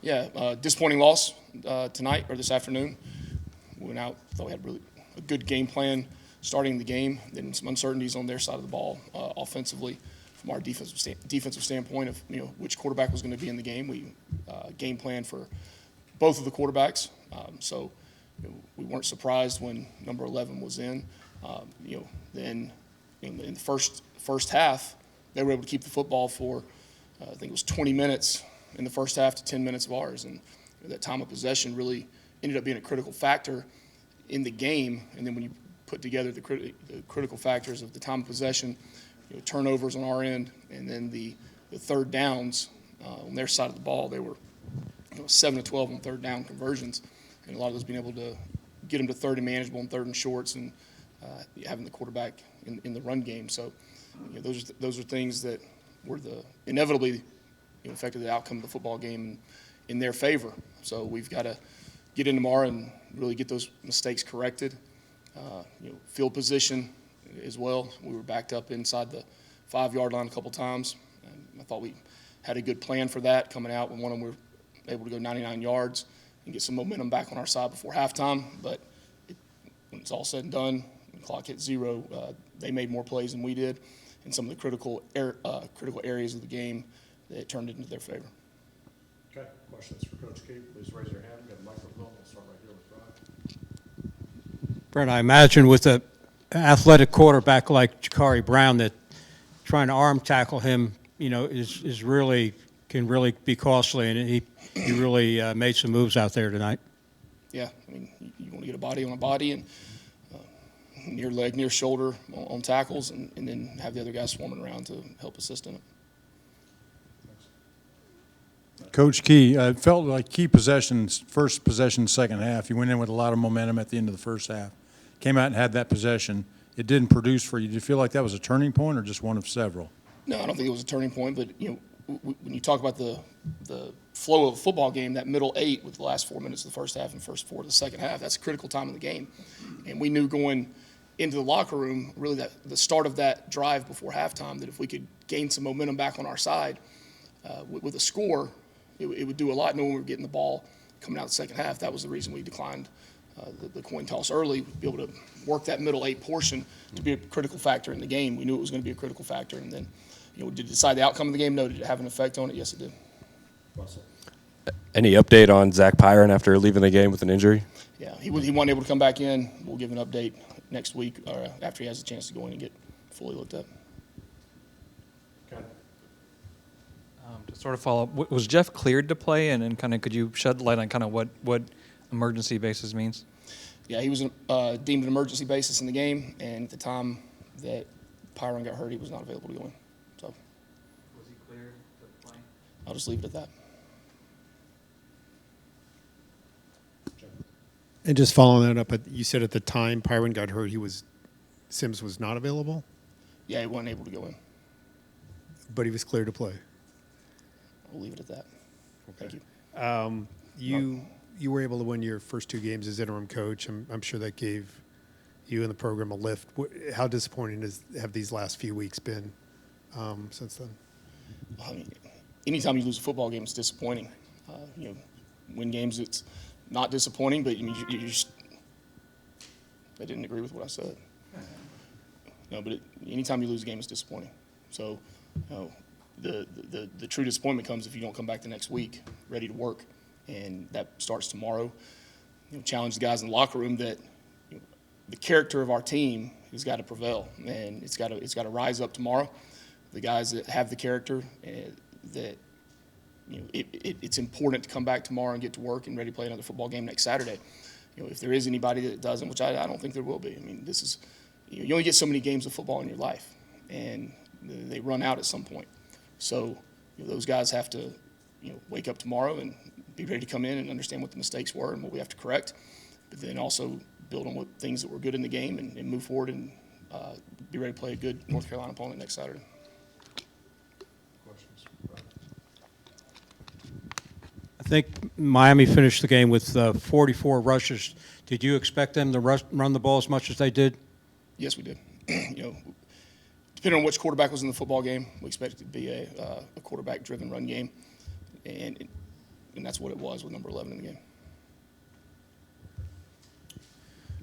Yeah, disappointing loss tonight or this afternoon. We went out, thought we had really a good game plan starting the game, then some uncertainties on their side of the ball offensively from our defensive standpoint of which quarterback was going to be in the game. We game planned for both of the quarterbacks, so we weren't surprised when number 11 was in. Then in the first half, they were able to keep the football for I think it was 20 minutes in the first half to 10 minutes of ours, and that time of possession really ended up being a critical factor in the game. And then when you put together the critical factors of the time of possession, turnovers on our end, and then the third downs on their side of the ball, they were 7 of 12 on third down conversions, and a lot of those being able to get them to third and manageable and third and shorts, and having the quarterback in the run game. So those are things that were inevitably affected the outcome of the football game in their favor. So we've got to get in tomorrow and really get those mistakes corrected. Field position as well. We were backed up inside the 5-yard line a couple times. And I thought we had a good plan for that coming out when one of them we were able to go 99 yards and get some momentum back on our side before halftime. But when it's all said and done, when the clock hit zero, they made more plays than we did in some of the critical areas of the game that turned into their favor. Okay, questions for Coach Key? Please raise your hand. We've got a microphone. We'll start right here with Brad. Brent, I imagine with an athletic quarterback like Jakari Brown that trying to arm tackle him, is really can really be costly, and he really made some moves out there tonight. Yeah, I mean, you want to get a body on a body and near leg, near shoulder on tackles, and then have the other guys swarming around to help assist in it. Coach Key, it felt like key possessions, first possession, second half. You went in with a lot of momentum at the end of the first half. Came out and had that possession. It didn't produce for you. Did you feel like that was a turning point or just one of several? No, I don't think it was a turning point. But when you talk about the flow of a football game, that middle 8 with the last 4 minutes of the first half and first 4 of the second half, that's a critical time in the game. And we knew going into the locker room, really that the start of that drive before halftime, that if we could gain some momentum back on our side with a score, it would do a lot. Knowing we were getting the ball coming out of the second half, that was the reason we declined the coin toss early, be able to work that middle 8 portion to be a critical factor in the game. We knew it was going to be a critical factor, and then did it decide the outcome of the game? No. Did it have an effect on it? Yes, it did. Russell. Any update on Zach Pyron after leaving the game with an injury? Yeah, he wasn't able to come back in. We'll give an update next week or after he has a chance to go in and get fully looked at. Okay. To sort of follow up, was Jeff cleared to play, and then kind of could you shed light on kind of what emergency basis means? Yeah, he was deemed an emergency basis in the game, and at the time that Pyron got hurt, he was not available to go in. So, Was he cleared to play? I'll just leave it at that. And just following that up, you said at the time Pyron got hurt, Sims was not available, Yeah, he wasn't able to go in. but he was cleared to play. We'll leave it at that. Okay. Thank you. You were able to win your first 2 games as interim coach. I'm sure that gave you and the program a lift. How disappointing have these last few weeks been since then? I mean, anytime you lose a football game, it's disappointing. Win games, it's not disappointing, but you just they didn't agree with what I said. No, but anytime you lose a game, it's disappointing. So, the true disappointment comes if you don't come back the next week ready to work, and that starts tomorrow. Challenge the guys in the locker room that the character of our team has got to prevail, and it's got to rise up tomorrow. The guys that have the character that it's important to come back tomorrow and get to work and ready to play another football game next Saturday. If there is anybody that doesn't, which I don't think there will be. I mean, this is you only get so many games of football in your life, and they run out at some point. So those guys have to wake up tomorrow and be ready to come in and understand what the mistakes were and what we have to correct, but then also build on what things that were good in the game and move forward and be ready to play a good North Carolina opponent next Saturday. Questions? I think Miami finished the game with 44 rushes. Did you expect them to run the ball as much as they did? Yes, we did. Depending on which quarterback was in the football game, we expected it to be a quarterback-driven run game. and that's what it was with number 11 in the game.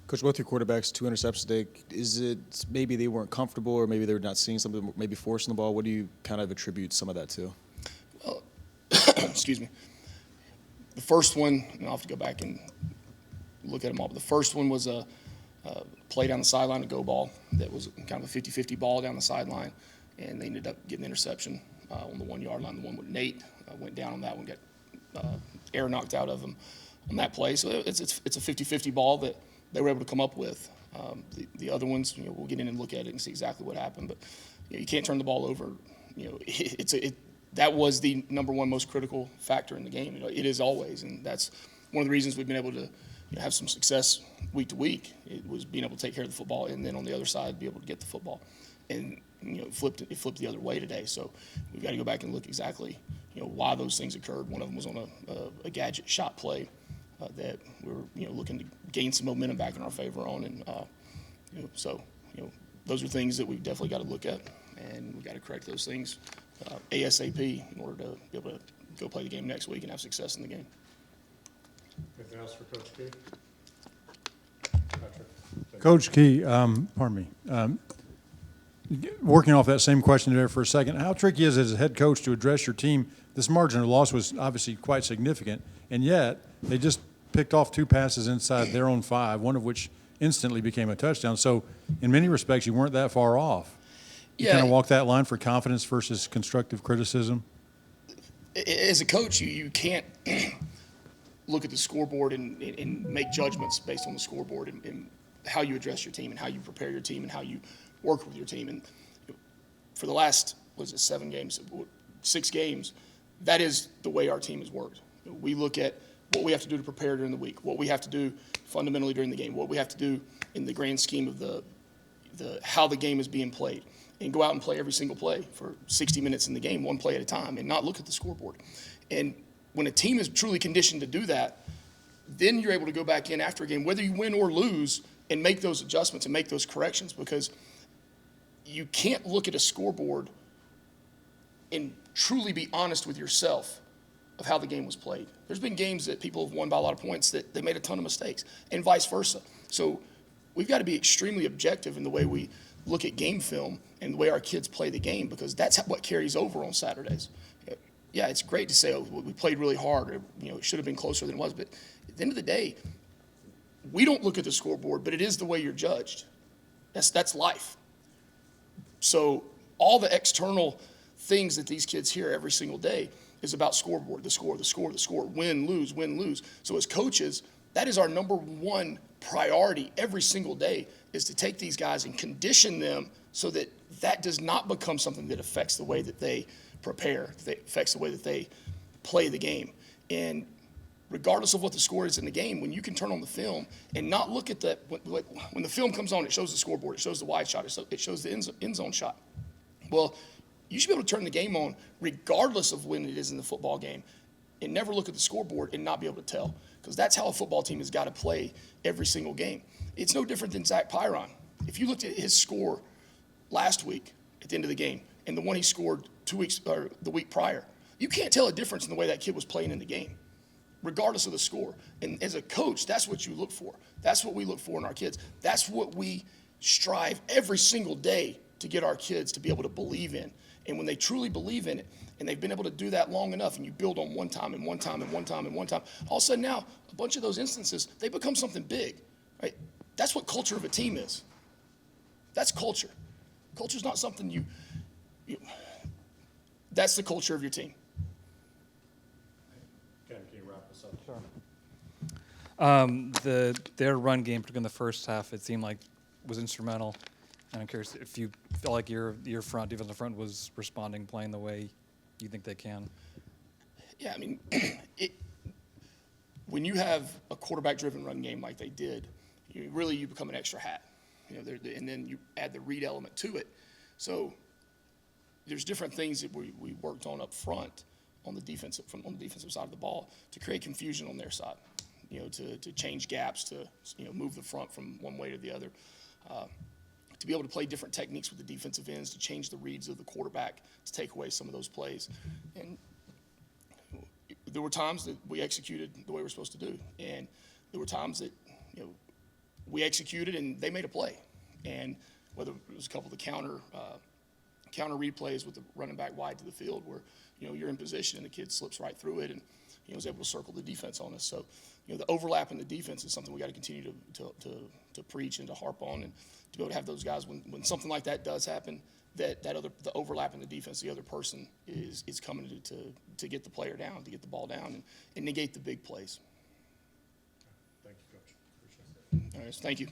Coach, both your quarterbacks, 2 interceptions today. Is it maybe they weren't comfortable, or maybe they were not seeing something, maybe forcing the ball? What do you kind of attribute some of that to? Well, excuse me. The first one, and I'll have to go back and look at them all, but the first one was a play down the sideline, a go ball that was kind of a 50-50 ball down the sideline, and they ended up getting the interception on the 1 yard line. The one with Nate went down on that one, got air knocked out of him on that play. So it's a 50-50 ball that they were able to come up with. The other ones, we'll get in and look at it and see exactly what happened. But you can't turn the ball over. That was the number one most critical factor in the game. It is always, and that's one of the reasons we've been able to have some success week to week. It was being able to take care of the football, and then on the other side, be able to get the football. And it flipped the other way today. So we've got to go back and look exactly why those things occurred. One of them was on a gadget shot play that we were looking to gain some momentum back in our favor on, and so those are things that we've definitely got to look at, and we've got to correct those things ASAP in order to be able to go play the game next week and have success in the game. Anything else for Coach Key? Patrick? Coach Key, pardon me. Working off that same question there for a second, how tricky is it as a head coach to address your team? This margin of loss was obviously quite significant, and yet they just picked off 2 passes inside their own 5, one of which instantly became a touchdown. So in many respects, you weren't that far off. You kind of walk that line for confidence versus constructive criticism. As a coach, you can't look at the scoreboard and make judgments based on the scoreboard and how you address your team and how you prepare your team and how you work with your team. And for the last, 6 games, that is the way our team has worked. We look at what we have to do to prepare during the week, what we have to do fundamentally during the game, what we have to do in the grand scheme of the how the game is being played, and go out and play every single play for 60 minutes in the game, one play at a time, and not look at the scoreboard. And when a team is truly conditioned to do that, then you're able to go back in after a game, whether you win or lose, and make those adjustments and make those corrections, because you can't look at a scoreboard and truly be honest with yourself of how the game was played. There's been games that people have won by a lot of points that they made a ton of mistakes, and vice versa. So we've got to be extremely objective in the way we look at game film and the way our kids play the game, because that's what carries over on Saturdays. Yeah, it's great to say, oh, we played really hard, or it should have been closer than it was, but at the end of the day, we don't look at the scoreboard, but it is the way you're judged. That's life. So all the external things that these kids hear every single day is about scoreboard, the score, win, lose. So as coaches, that is our number one priority every single day, is to take these guys and condition them so that that does not become something that affects the way that they prepare, that affects the way that they play the game. And regardless of what the score is in the game, when you can turn on the film and not look at that, when the film comes on, it shows the scoreboard, it shows the wide shot, it shows the end zone shot. Well, you should be able to turn the game on regardless of when it is in the football game, and never look at the scoreboard and not be able to tell, because that's how a football team has got to play every single game. It's no different than Zach Pyron. If you looked at his score last week at the end of the game and the one he scored 2 weeks or the week prior, you can't tell a difference in the way that kid was playing in the game, regardless of the score. And as a coach, that's what you look for. That's what we look for in our kids. That's what we strive every single day to get our kids to be able to believe in. And when they truly believe in it, and they've been able to do that long enough, and you build on one time, all of a sudden now, a bunch of those instances, they become something big, right? That's what culture of a team is. That's culture. Culture's not something you that's the culture of your team. Ken, can you wrap this up? Sure. Their run game, particularly in the first half, it seemed like was instrumental. And I'm curious if you feel like your front, defensive front, was responding, playing the way you think they can. Yeah, I mean, when you have a quarterback-driven run game like they did, you become an extra hat. And then you add the read element to it. So there's different things that we worked on up front on the defensive side of the ball to create confusion on their side. To change gaps, to move the front from one way to the other. To be able to play different techniques with the defensive ends, to change the reads of the quarterback, to take away some of those plays. And there were times that we executed the way we're supposed to do, and there were times that, you know, we executed and they made a play. And whether it was a couple of the counter replays with the running back wide to the field where, you know, you're in position and the kid slips right through it and, you know, was able to circle the defense on us. So, you know, the overlap in the defense is something we got to continue to preach and to harp on, and to be able to have those guys when something like that does happen, the overlap in the defense, the other person is coming to get the player down, to get the ball down and negate the big plays. Thank you, Coach. Appreciate it. All right, so thank you.